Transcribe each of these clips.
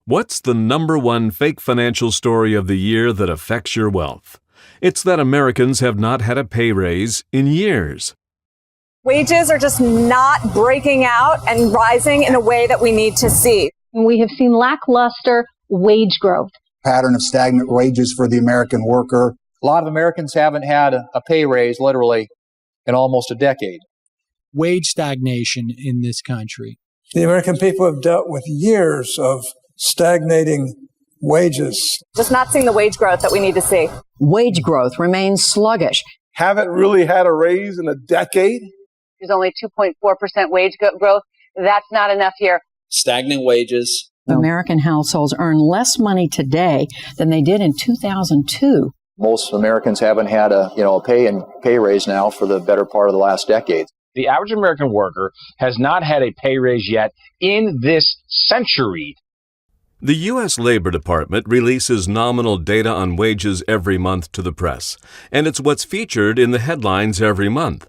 What's the number one fake financial story of the year that affects your wealth? It's that Americans have not had a pay raise in years. Wages are just not breaking out and rising in a way that we need to see. We have seen lackluster wage growth. Pattern of stagnant wages for the American worker. A lot of Americans haven't had a pay raise literally in almost a decade. Wage stagnation in this country. The American people have dealt with years of stagnating wages. Just not seeing the wage growth that we need to see. Wage growth remains sluggish. Haven't really had a raise in a decade. There's only 2.4% wage growth. That's not enough here. Stagnant wages. American households earn less money today than they did in 2002. Most Americans haven't had a pay raise now for the better part of the last decade. The average American worker has not had a pay raise yet in this century. The U.S. Labor Department releases nominal data on wages every month to the press, and it's what's featured in the headlines every month.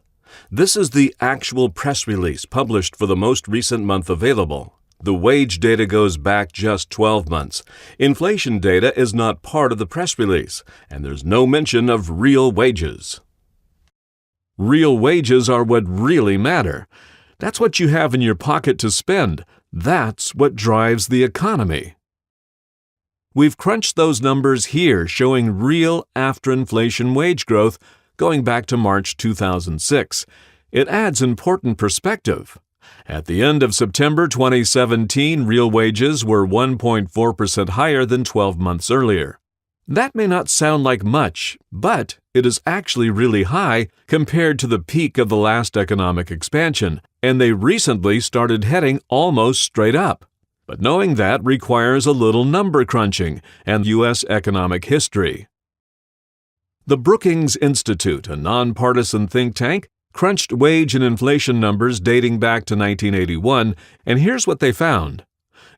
This is the actual press release published for the most recent month available. The wage data goes back just 12 months. Inflation data is not part of the press release, and there's no mention of real wages. Real wages are what really matter. That's what you have in your pocket to spend. That's what drives the economy. We've crunched those numbers here, showing real after-inflation wage growth going back to March 2006. It adds important perspective. At the end of September 2017, real wages were 1.4% higher than 12 months earlier. That may not sound like much, but it is actually really high compared to the peak of the last economic expansion, and they recently started heading almost straight up. But knowing that requires a little number crunching and U.S. economic history. The Brookings Institute, a nonpartisan think tank, crunched wage and inflation numbers dating back to 1981, and here's what they found.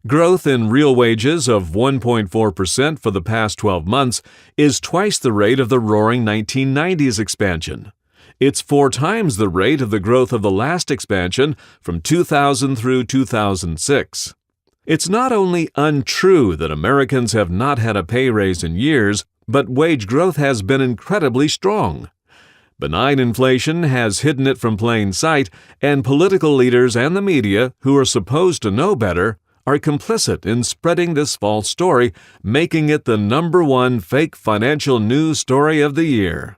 Growth in real wages of 1.4% for the past 12 months is twice the rate of the roaring 1990s expansion. It's 4 times the rate of the growth of the last expansion from 2000 through 2006. It's not only untrue that Americans have not had a pay raise in years, but wage growth has been incredibly strong. Benign inflation has hidden it from plain sight, and political leaders and the media, who are supposed to know better, are complicit in spreading this false story, making it the number one fake financial news story of the year.